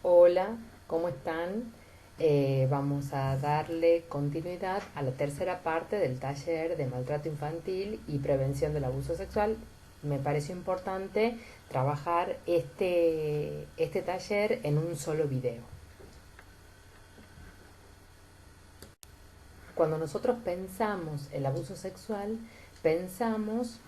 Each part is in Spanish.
Hola, ¿cómo están? Vamos a darle continuidad a la tercera parte del taller de maltrato infantil y prevención del abuso sexual. Me pareció importante trabajar este taller en un solo video. Cuando nosotros pensamos el abuso sexual, pensamos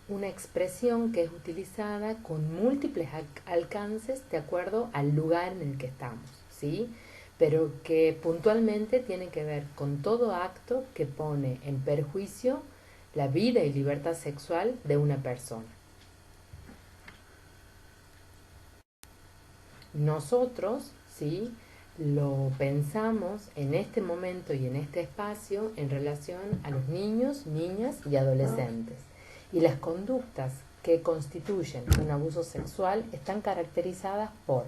una expresión que es utilizada con múltiples alcances de acuerdo al lugar en el que estamos, ¿sí? Pero que puntualmente tiene que ver con todo acto que pone en perjuicio la vida y libertad sexual de una persona. Nosotros, ¿sí? Lo pensamos en este momento y en este espacio en relación a los niños, niñas y adolescentes. Y las conductas que constituyen un abuso sexual están caracterizadas por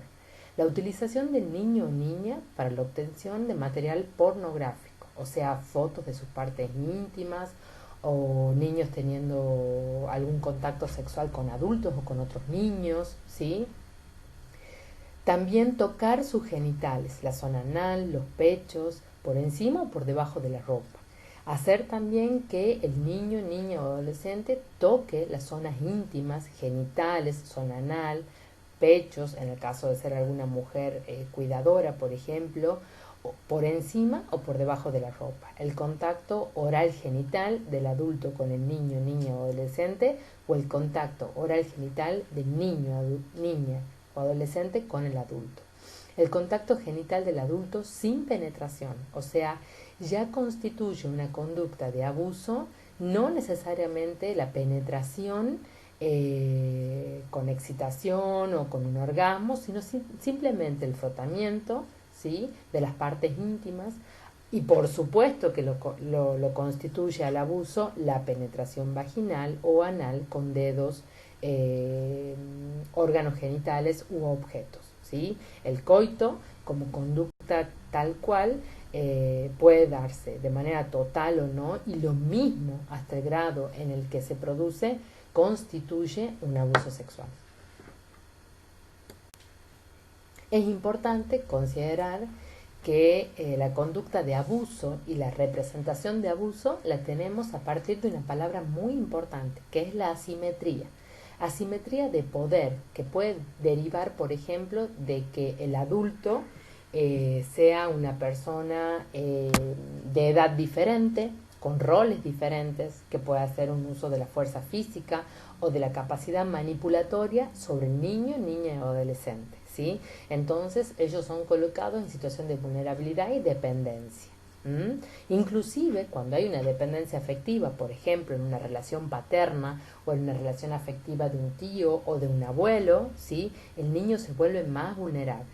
la utilización del niño o niña para la obtención de material pornográfico, o sea, fotos de sus partes íntimas o niños teniendo algún contacto sexual con adultos o con otros niños, ¿sí? También tocar sus genitales, la zona anal, los pechos, por encima o por debajo de la ropa. Hacer también que el niño, niña o adolescente toque las zonas íntimas, genitales, zona anal, pechos, en el caso de ser alguna mujer cuidadora, por ejemplo, por encima o por debajo de la ropa. El contacto oral genital del adulto con el niño, niña o adolescente, o el contacto oral genital del niño, niña o adolescente con el adulto. El contacto genital del adulto sin penetración, o sea, ya constituye una conducta de abuso, no necesariamente la penetración con excitación o con un orgasmo, sino simplemente el frotamiento, ¿sí?, de las partes íntimas. Y por supuesto que lo constituye al abuso la penetración vaginal o anal con dedos, órganos genitales u objetos, ¿sí? El coito, como conducta tal cual, puede darse de manera total o no, y lo mismo hasta el grado en el que se produce constituye un abuso sexual. Es importante considerar que la conducta de abuso y la representación de abuso la tenemos a partir de una palabra muy importante, que es la asimetría. Asimetría de poder, que puede derivar, por ejemplo, de que el adulto sea una persona de edad diferente, con roles diferentes, que pueda hacer un uso de la fuerza física o de la capacidad manipulatoria sobre el niño, niña o adolescente, ¿sí? Entonces ellos son colocados en situación de vulnerabilidad y dependencia. Inclusive cuando hay una dependencia afectiva, por ejemplo en una relación paterna o en una relación afectiva de un tío o de un abuelo, ¿sí?, el niño se vuelve más vulnerable.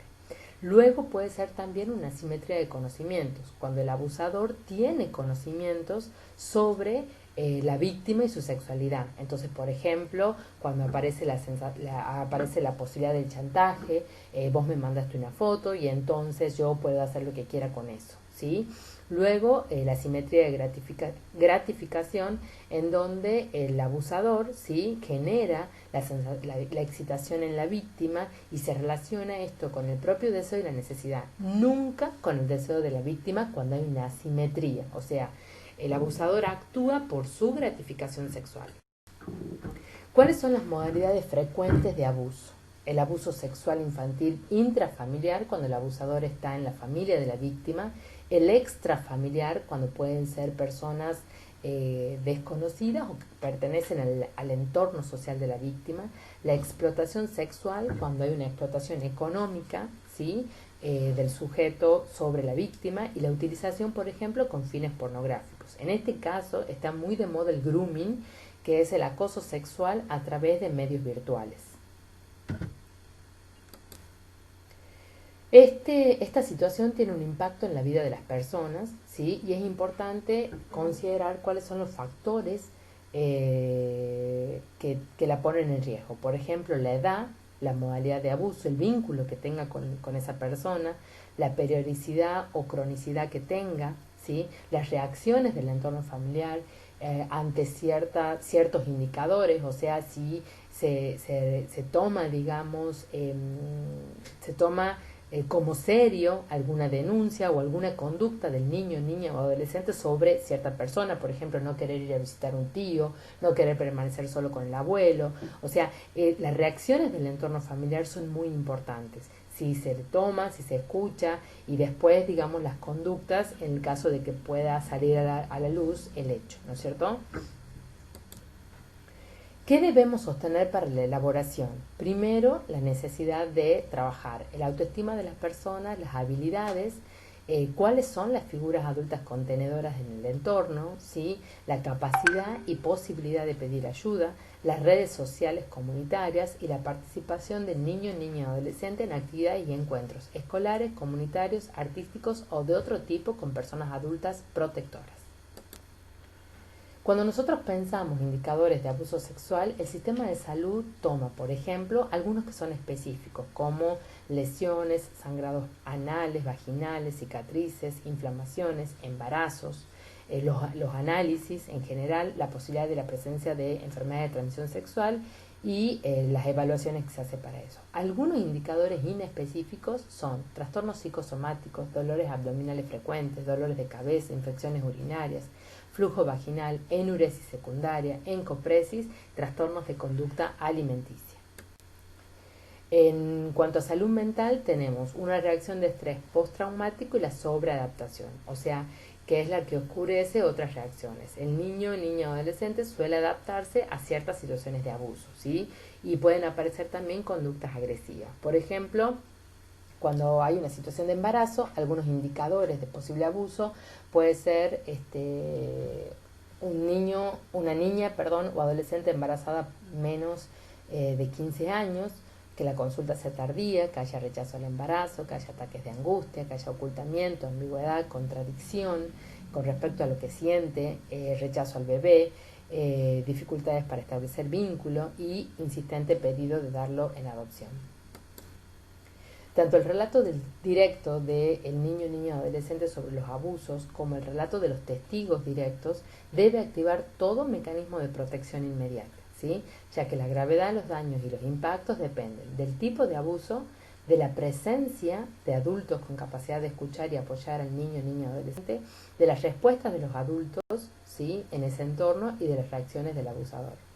Luego puede ser también una asimetría de conocimientos, cuando el abusador tiene conocimientos sobre la víctima y su sexualidad. Entonces, por ejemplo, cuando aparece aparece la posibilidad del chantaje, vos me mandaste una foto y entonces yo puedo hacer lo que quiera con eso, ¿sí? Luego, la simetría de gratificación, en donde el abusador, ¿sí?, genera la excitación en la víctima y se relaciona esto con el propio deseo y la necesidad, nunca con el deseo de la víctima cuando hay una asimetría, o sea, el abusador actúa por su gratificación sexual. ¿Cuáles son las modalidades frecuentes de abuso? El abuso sexual infantil intrafamiliar, cuando el abusador está en la familia de la víctima. El extrafamiliar, cuando pueden ser personas desconocidas o que pertenecen al entorno social de la víctima. La explotación sexual, cuando hay una explotación económica, ¿sí?, del sujeto sobre la víctima, y la utilización, por ejemplo, con fines pornográficos. En este caso está muy de moda el grooming, que es el acoso sexual a través de medios virtuales. Esta situación tiene un impacto en la vida de las personas, ¿sí?, y es importante considerar cuáles son los factores que la ponen en riesgo. Por ejemplo, la edad, la modalidad de abuso, el vínculo que tenga con esa persona, la periodicidad o cronicidad que tenga, ¿sí?, las reacciones del entorno familiar ante ciertos indicadores, o sea, si se toma, digamos, se toma como serio alguna denuncia o alguna conducta del niño, niña o adolescente sobre cierta persona, por ejemplo, no querer ir a visitar un tío, no querer permanecer solo con el abuelo. O sea, las reacciones del entorno familiar son muy importantes. Si se le toma, si se escucha y después, digamos, las conductas en el caso de que pueda salir a la luz el hecho, ¿no es cierto? ¿Qué debemos sostener para la elaboración? Primero, la necesidad de trabajar el autoestima de las personas, las habilidades, cuáles son las figuras adultas contenedoras en el entorno, ¿sí? La capacidad y posibilidad de pedir ayuda, las redes sociales comunitarias y la participación del niño, niña o adolescente en actividades y encuentros escolares, comunitarios, artísticos o de otro tipo con personas adultas protectoras. Cuando nosotros pensamos indicadores de abuso sexual, el sistema de salud toma, por ejemplo, algunos que son específicos, como lesiones, sangrados anales, vaginales, cicatrices, inflamaciones, embarazos, los análisis en general, la posibilidad de la presencia de enfermedades de transmisión sexual y las evaluaciones que se hace para eso. Algunos indicadores inespecíficos son trastornos psicosomáticos, dolores abdominales frecuentes, dolores de cabeza, infecciones urinarias, flujo vaginal, enuresis secundaria, encopresis, trastornos de conducta alimenticia. En cuanto a salud mental, tenemos una reacción de estrés postraumático y la sobreadaptación, o sea, que es la que oscurece otras reacciones. El niño, niña o adolescente suele adaptarse a ciertas situaciones de abuso, ¿sí? Y pueden aparecer también conductas agresivas. Por ejemplo, cuando hay una situación de embarazo, algunos indicadores de posible abuso puede ser una niña, o adolescente embarazada menos de 15 años, que la consulta sea tardía, que haya rechazo al embarazo, que haya ataques de angustia, que haya ocultamiento, ambigüedad, contradicción con respecto a lo que siente, rechazo al bebé, dificultades para establecer vínculo y insistente pedido de darlo en adopción. Tanto el relato directo del niño, niña o adolescente sobre los abusos como el relato de los testigos directos debe activar todo mecanismo de protección inmediata, ¿sí? Ya que la gravedad de los daños y los impactos dependen del tipo de abuso, de la presencia de adultos con capacidad de escuchar y apoyar al niño, niña o adolescente, de las respuestas de los adultos, ¿sí? En ese entorno y de las reacciones del abusador.